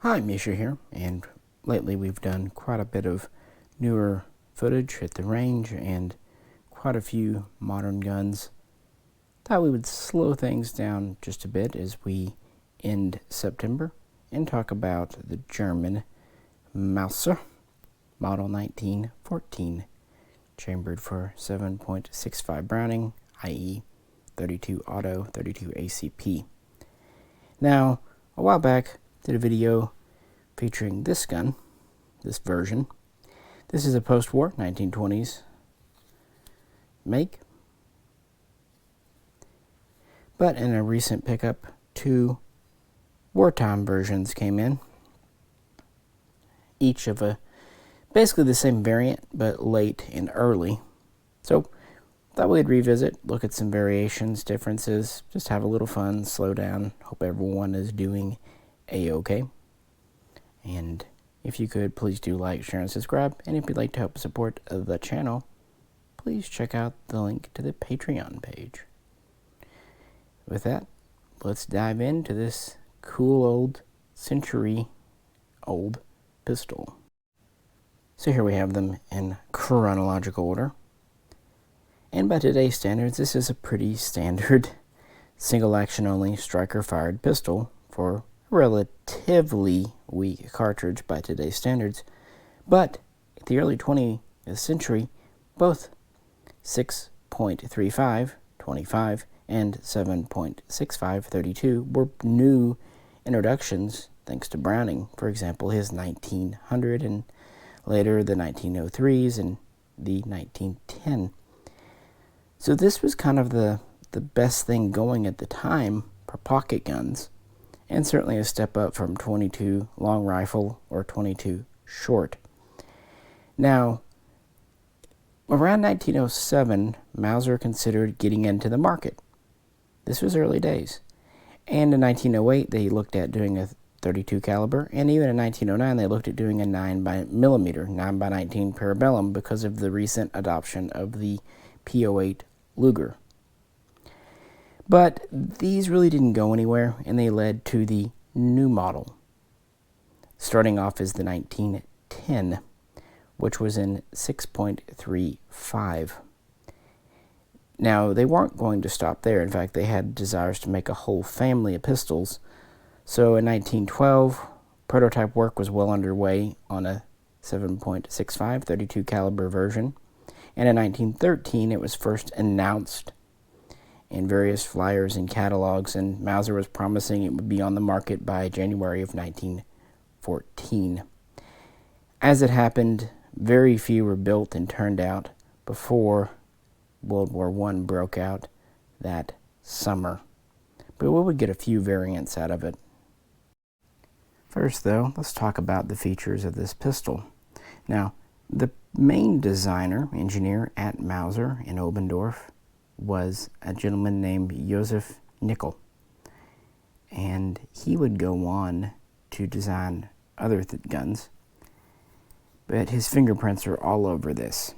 Hi, Misha here, and lately we've done quite a bit of newer footage at the range and quite a few modern guns. Thought we would slow things down just a bit as we end September and talk about the German Mauser Model 1914, chambered for 7.65 Browning, i.e. 32 Auto, 32 ACP. Now, a while back, did a video featuring this gun, this version. This is a post-war 1920s make, but in a recent pickup, two wartime versions came in, each of basically the same variant, but late and early. So thought we'd revisit, look at some variations, differences, just have a little fun, slow down. Hope everyone is doing a-okay. And if you could, please do like, share, and subscribe. And if you'd like to help support the channel, please check out the link to the Patreon page. With that, let's dive into this cool old, century-old pistol. So here we have them in chronological order. And by today's standards, this is a pretty standard single action only striker fired pistol for a relatively weak cartridge by today's standards. But at the early 20th century, both 6.35 25 and 7.65 32 were new introductions thanks to Browning. For example, his 1900 and later the 1903s and the 1910. So this was kind of the best thing going at the time for pocket guns, and certainly a step up from 22 long rifle or 22 short. Now, around 1907, Mauser considered getting into the market. This was early days. And in 1908, they looked at doing a 32 caliber, and even in 1909, they looked at doing a 9mm, 9x19 Parabellum because of the recent adoption of the P08 Luger. But these really didn't go anywhere, and they led to the new model, starting off as the 1910, which was in 6.35. Now, they weren't going to stop there. In fact, they had desires to make a whole family of pistols. So in 1912, prototype work was well underway on a 7.65 32 caliber version. And in 1913, it was first announced in various flyers and catalogs, and Mauser was promising it would be on the market by January of 1914. As it happened, very few were built and turned out before World War I broke out that summer. But we would get a few variants out of it. First, though, let's talk about the features of this pistol. Now, the main designer, engineer at Mauser in Oberndorf was a gentleman named Joseph Nickel. And he would go on to design other guns, but his fingerprints are all over this.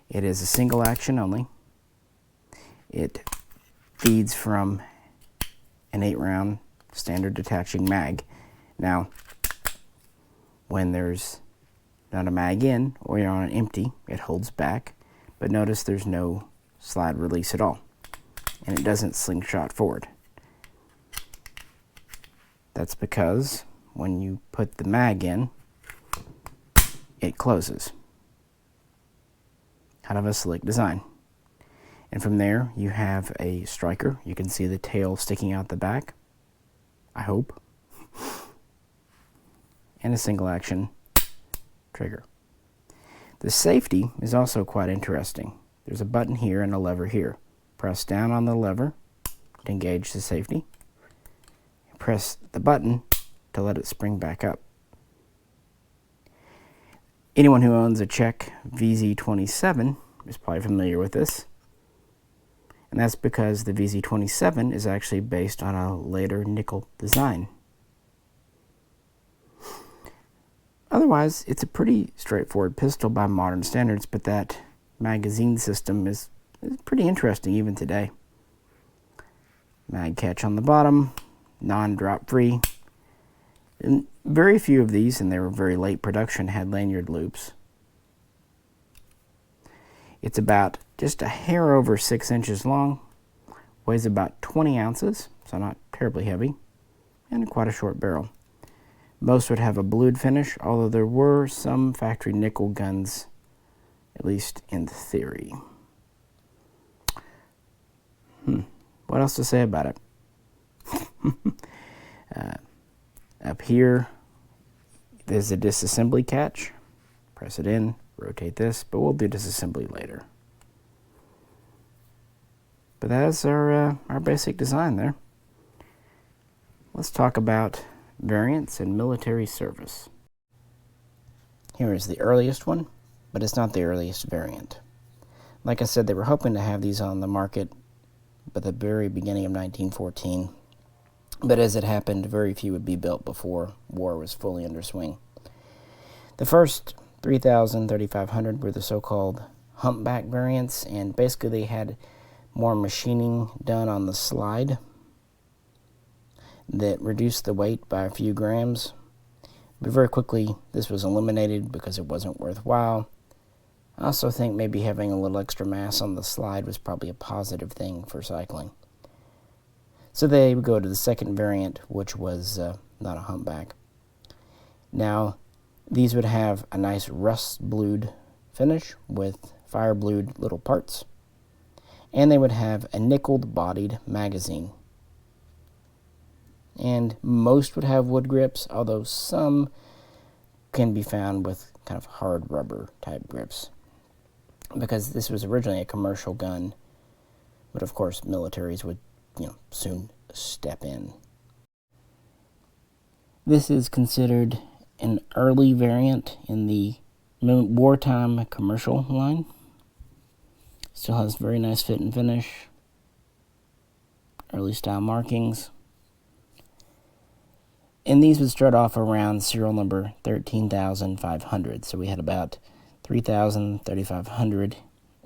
It is a single action only. It feeds from an 8-round standard detaching mag. Now, when there's not a mag in, or you're on an empty, it holds back. But notice there's no slide release at all, and it doesn't slingshot forward. That's because when you put the mag in, it closes. Kind of a slick design. And from there, you have a striker. You can see the tail sticking out the back, I hope, and a single action trigger. The safety is also quite interesting. There's a button here and a lever here. Press down on the lever to engage the safety. Press the button to let it spring back up. Anyone who owns a Czech VZ27 is probably familiar with this. And that's because the VZ27 is actually based on a later nickel design. Otherwise, it's a pretty straightforward pistol by modern standards, but that magazine system is pretty interesting even today. Mag catch on the bottom, non-drop free. And very few of these, and they were very late production, had lanyard loops. It's about just a hair over 6 inches long, weighs about 20 ounces, so not terribly heavy, and quite a short barrel. Most would have a blued finish, although there were some factory nickel guns, at least in theory. What else to say about it? Up here, there's a disassembly catch. Press it in, rotate this, but we'll do disassembly later. But that's our basic design there. Let's talk about variants and military service. Here is the earliest one, but it's not the earliest variant. Like I said, they were hoping to have these on the market by the very beginning of 1914, but as it happened, very few would be built before war was fully under swing. The first 3,000, 3,500 were the so-called Humpback Variants, and basically they had more machining done on the slide that reduced the weight by a few grams. But very quickly, this was eliminated because it wasn't worthwhile. I also think maybe having a little extra mass on the slide was probably a positive thing for cycling. So they would go to the second variant, which was not a humpback. Now, these would have a nice rust-blued finish with fire-blued little parts. And they would have a nickel-bodied magazine. And most would have wood grips, although some can be found with kind of hard rubber type grips. Because this was originally a commercial gun, but of course militaries would, soon step in. This is considered an early variant in the wartime commercial line. Still has very nice fit and finish. Early style markings. And these would start off around serial number 13,500. So we had about 3,000, 3,500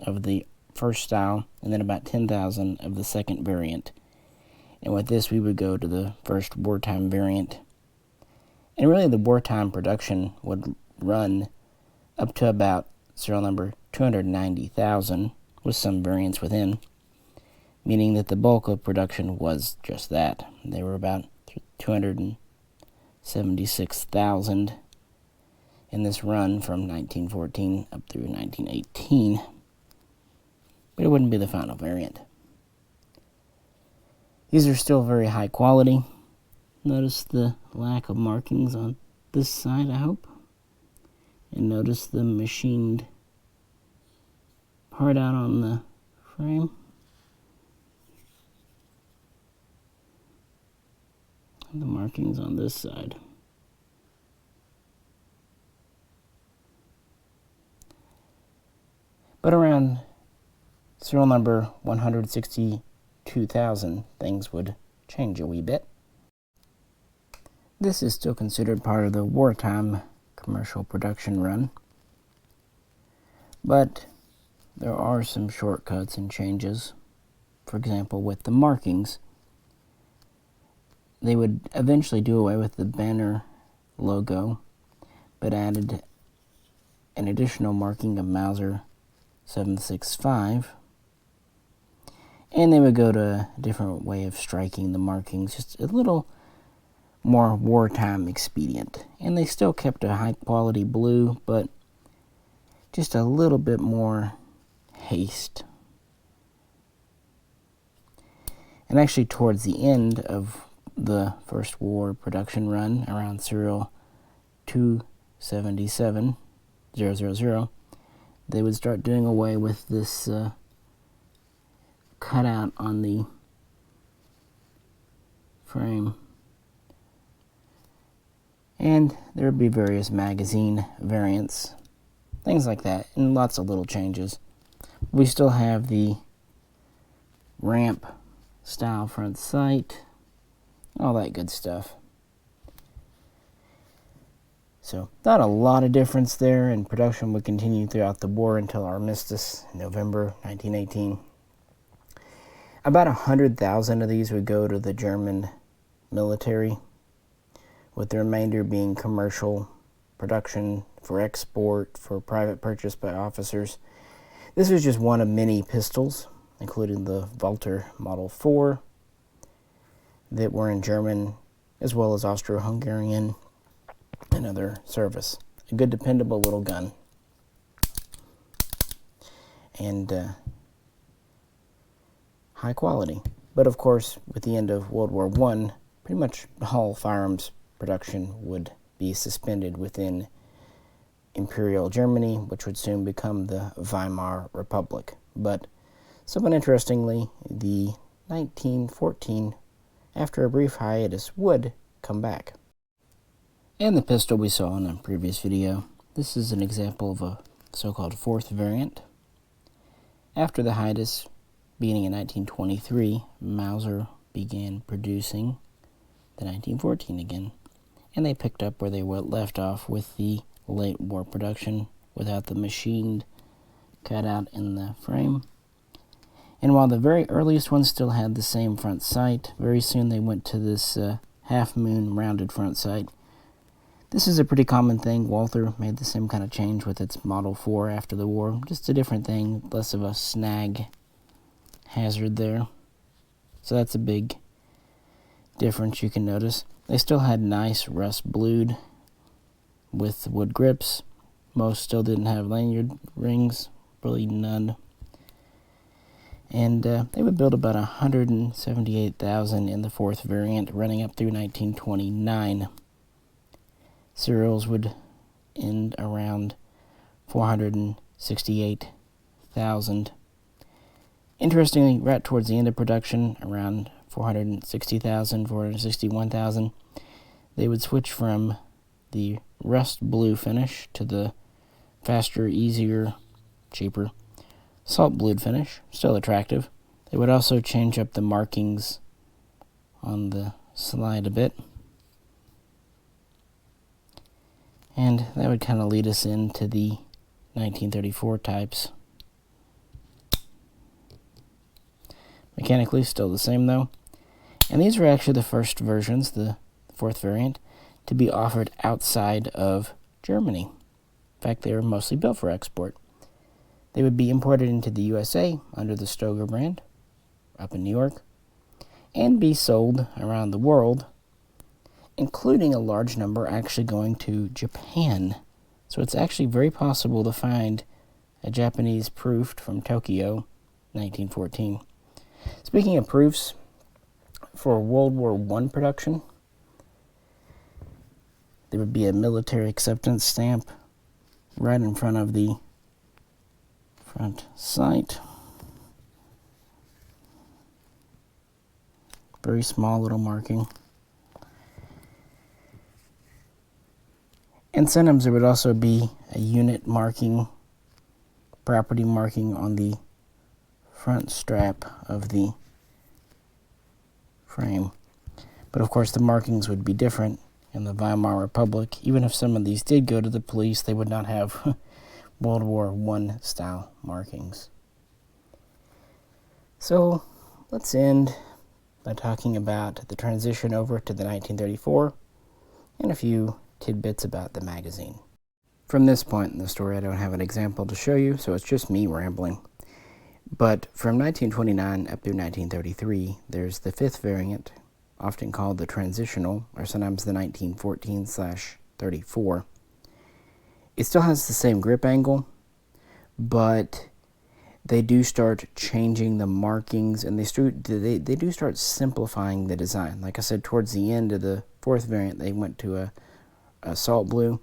of the first style, and then about 10,000 of the second variant. And with this, we would go to the first wartime variant. And really, the wartime production would run up to about serial number 290,000, with some variants within, meaning that the bulk of production was just that. They were about 276,000 in this run from 1914 up through 1918, but it wouldn't be the final variant. These are still very high quality. Notice the lack of markings on this side, I hope, and notice the machined part out on the frame. And the markings on this side. But around serial number 162,000, things would change a wee bit. This is still considered part of the wartime commercial production run, but there are some shortcuts and changes. For example, with the markings, they would eventually do away with the banner logo, but added an additional marking of Mauser 765, and they would go to a different way of striking the markings, just a little more wartime expedient. And they still kept a high quality blue, but just a little bit more haste. And actually towards the end of the first war production run, around serial 277,000, they would start doing away with this cutout on the frame. And there would be various magazine variants, things like that, and lots of little changes. We still have the ramp style front sight, all that good stuff. So not a lot of difference there, and production would continue throughout the war until Armistice in November 1918. About 100,000 of these would go to the German military, with the remainder being commercial production for export for private purchase by officers. This was just one of many pistols, including the Walter Model 4, that were in German as well as Austro-Hungarian and other service. A good, dependable little gun. And high quality. But of course, with the end of World War I, pretty much all firearms production would be suspended within Imperial Germany, which would soon become the Weimar Republic. But somewhat interestingly, the 1914, after a brief hiatus, would come back. And the pistol we saw in a previous video, this is an example of a so-called fourth variant. After the hiatus, beginning in 1923, Mauser began producing the 1914 again, and they picked up where they left off with the late war production without the machined cutout in the frame. And while the very earliest ones still had the same front sight, very soon they went to this half-moon rounded front sight. This is a pretty common thing. Walther made the same kind of change with its Model 4 after the war. Just a different thing, less of a snag hazard there. So that's a big difference you can notice. They still had nice rust blued with wood grips. Most still didn't have lanyard rings, really none. And they would build about 178,000 in the fourth variant, running up through 1929. Serials would end around 468,000. Interestingly, right towards the end of production, around 460,000, 461,000, they would switch from the rust blue finish to the faster, easier, cheaper salt blued finish. Still attractive. They would also change up the markings on the slide a bit. And that would kind of lead us into the 1934 types. Mechanically, still the same though. And these were actually the first versions, the fourth variant, to be offered outside of Germany. In fact, they were mostly built for export. They would be imported into the USA under the Stoger brand, up in New York, and be sold around the world, including a large number actually going to Japan. So it's actually very possible to find a Japanese proof from Tokyo, 1914. Speaking of proofs, for World War I production, there would be a military acceptance stamp right in front of the front sight. Very small little marking. And sometimes there would also be a unit marking, property marking on the front strap of the frame. But of course the markings would be different in the Weimar Republic. Even if some of these did go to the police, they would not have World War I style markings. So let's end by talking about the transition over to the 1934 and a few tidbits about the magazine. From this point in the story, I don't have an example to show you, so it's just me rambling. But from 1929 up through 1933, there's the fifth variant, often called the transitional, or sometimes the 1914/34. It still has the same grip angle, but they do start changing the markings, and they do start simplifying the design. Like I said, towards the end of the fourth variant, they went to a salt blue.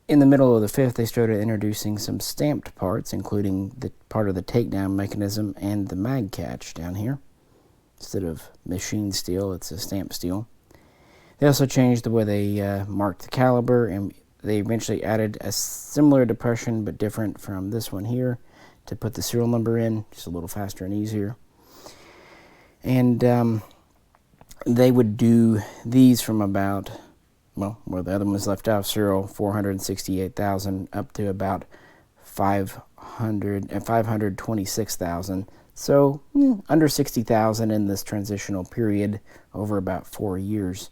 In the middle of the fifth, they started introducing some stamped parts, including the part of the takedown mechanism and the mag catch down here. Instead of machine steel, it's a stamped steel. They also changed the way they marked the caliber, and they eventually added a similar depression, but different from this one here, to put the serial number in, just a little faster and easier. And they would do these from about, well, where the other ones left off, serial 468,000 up to about 526,000. So under 60,000 in this transitional period over about 4 years.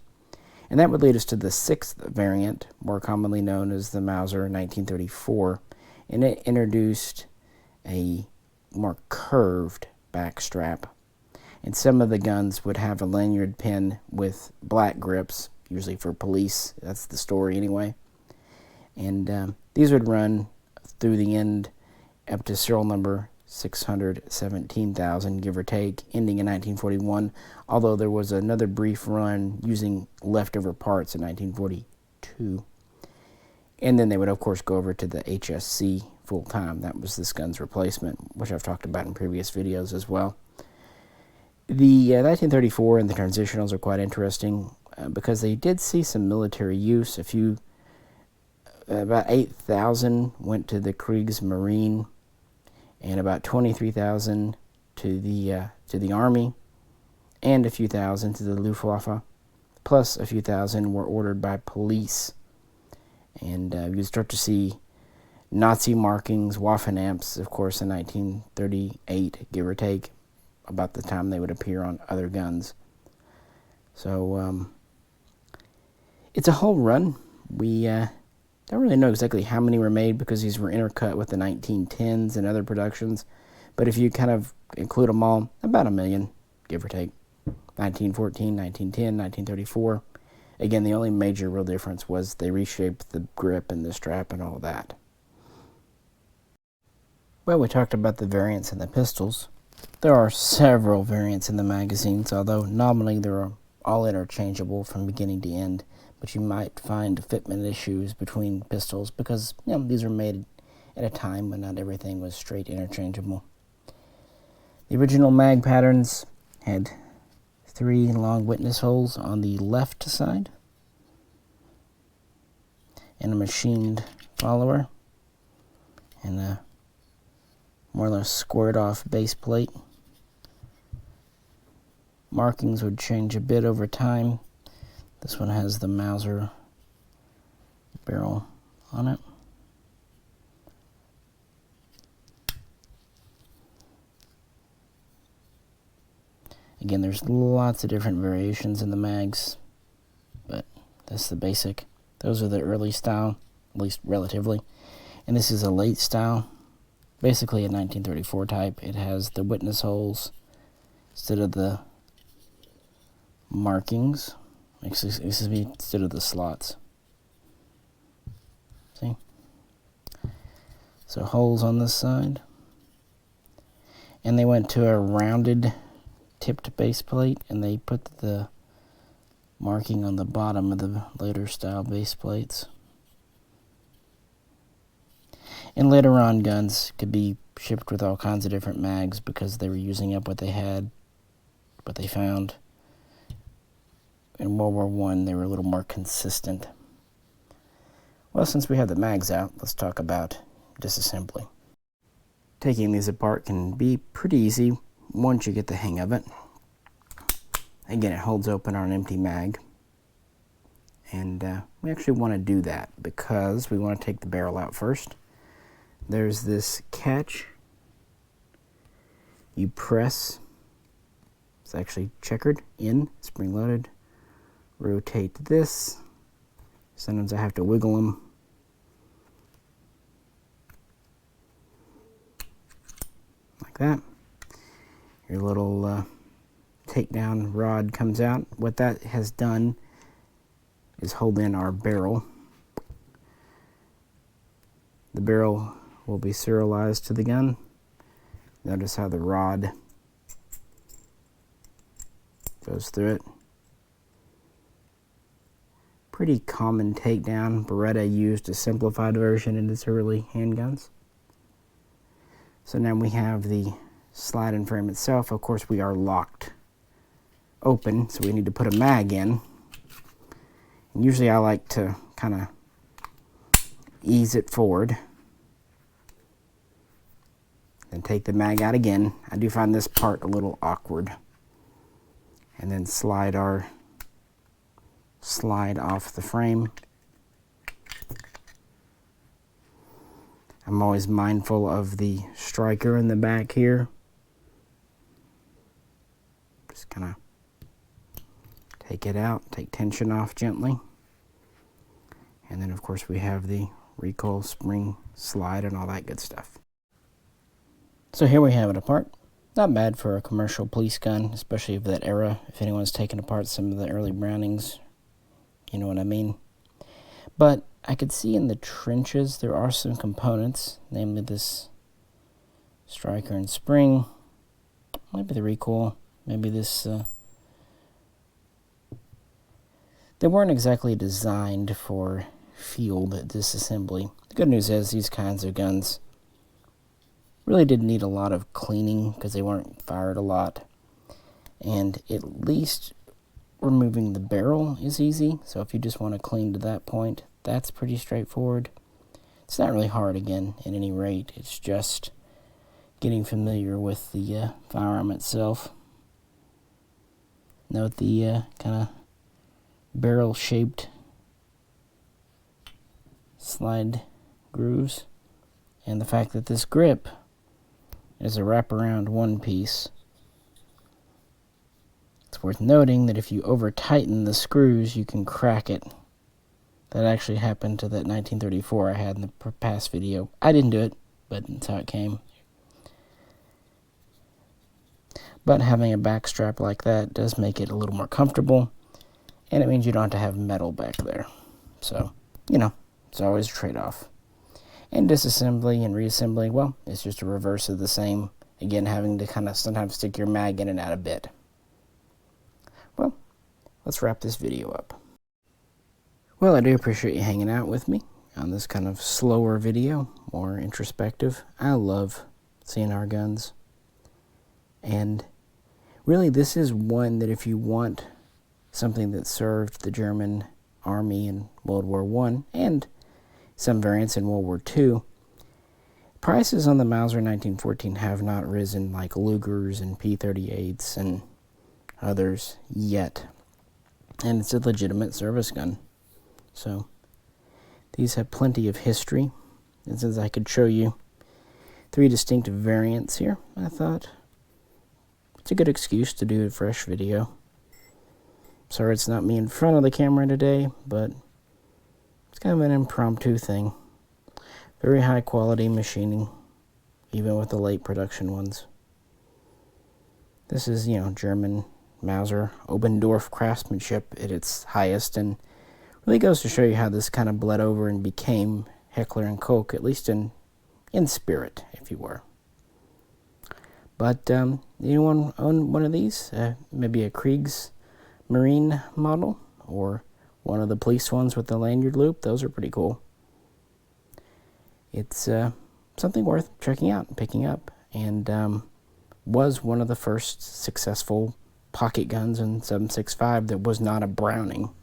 And that would lead us to the 6th variant, more commonly known as the Mauser 1934, and it introduced a more curved back strap. And some of the guns would have a lanyard pin with black grips, usually for police. That's the story anyway. And these would run through the end up to serial number 617,000, give or take, ending in 1941, although there was another brief run using leftover parts in 1942. And then they would, of course, go over to the HSC full-time. That was this gun's replacement, which I've talked about in previous videos as well. The 1934 and the transitionals are quite interesting because they did see some military use. About 8,000 went to the Kriegsmarine, and about 23,000 to the Army, and a few thousand to the Luftwaffe, plus a few thousand were ordered by police. And you start to see Nazi markings, Waffen-Amps, of course, in 1938, give or take, about the time they would appear on other guns. So it's a whole run. We don't really know exactly how many were made because these were intercut with the 1910s and other productions. But if you kind of include them all, about a million, give or take. 1914, 1910, 1934. Again, the only major real difference was they reshaped the grip and the strap and all that. Well, we talked about the variants in the pistols. There are several variants in the magazines, although nominally they're all interchangeable from beginning to end. But you might find fitment issues between pistols because, these were made at a time when not everything was straight interchangeable. The original mag patterns had 3 long witness holes on the left side and a machined follower and a more or less squared off base plate. Markings would change a bit over time. This one has the Mauser barrel on it. Again, there's lots of different variations in the mags, but that's the basic. Those are the early style, at least relatively. And this is a late style, basically a 1934 type. It has the witness holes instead of the markings. Excuse me, instead of the slots. See? So holes on this side. And they went to a rounded tipped base plate, and they put the marking on the bottom of the later style base plates. And later on, guns could be shipped with all kinds of different mags because they were using up what they had, what they found. In World War I, they were a little more consistent. Well, since we have the mags out, let's talk about disassembly. Taking these apart can be pretty easy once you get the hang of it. Again, it holds open on an empty mag. And we actually want to do that because we want to take the barrel out first. There's this catch. You press. It's actually checkered in, spring-loaded. Rotate this. Sometimes I have to wiggle them. Like that. Your little takedown rod comes out. What that has done is hold in our barrel. The barrel will be serialized to the gun. Notice how the rod goes through it. Pretty common takedown. Beretta used a simplified version in its early handguns. So now we have the slide-in frame itself. Of course, we are locked open, so we need to put a mag in. And usually I like to kind of ease it forward. Then take the mag out again. I do find this part a little awkward. And then slide off the frame. I'm always mindful of the striker in the back here. Just kind of Take it out, take tension off gently. And then of course we have the recoil spring slide and all that good stuff. So here we have it apart. Not bad for a commercial police gun, especially of that era. If anyone's taken apart some of the early Brownings, you know what I mean. But I could see in the trenches there are some components, namely this striker and spring, maybe the recoil, maybe this. They weren't exactly designed for field disassembly. The good news is these kinds of guns really didn't need a lot of cleaning because they weren't fired a lot. And at least removing the barrel is easy. So if you just want to clean to that point, that's pretty straightforward. It's not really hard again at any rate. It's just getting familiar with the firearm itself. Note the kind of barrel-shaped slide grooves, and the fact that this grip is a wraparound one piece. It's worth noting that if you over-tighten the screws, you can crack it. That actually happened to that 1934 I had in the past video. I didn't do it, but that's how it came. But having a back strap like that does make it a little more comfortable, and it means you don't have to have metal back there. So, you know, it's always a trade-off. And disassembly and reassembly, well, it's just a reverse of the same. Again, having to kind of sometimes stick your mag in and out a bit. Well, let's wrap this video up. Well, I do appreciate you hanging out with me on this kind of slower video, more introspective. I love seeing our guns. And really, this is one that if you want something that served the German army in World War I and some variants in World War II, prices on the Mauser 1914 have not risen like Lugers and P-38s and others yet. And it's a legitimate service gun. So these have plenty of history. And since I could show you 3 distinct variants here, I thought it's a good excuse to do a fresh video. Sorry it's not me in front of the camera today, but it's kind of an impromptu thing. Very high quality machining, even with the late production ones. This is, you know, German Mauser Obendorf craftsmanship at its highest, and really goes to show you how this kind of bled over and became Heckler & Koch, at least in spirit, if you were. But anyone own one of these? Maybe a Kriegs Marine model, or one of the police ones with the lanyard loop? Those are pretty cool. It's something worth checking out and picking up, and was one of the first successful pocket guns in 7.65 that was not a Browning,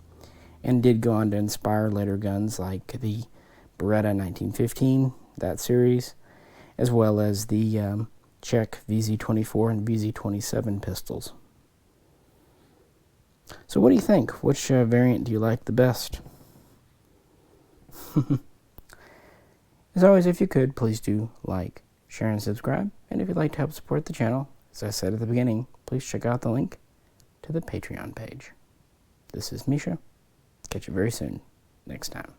and did go on to inspire later guns like the Beretta 1915, that series, as well as the Czech VZ24 and VZ27 pistols. So what do you think? Which variant do you like the best? As always, if you could, please do like, share, and subscribe. And if you'd like to help support the channel, as I said at the beginning, please check out the link to the Patreon page. This is Misha. Catch you very soon, next time.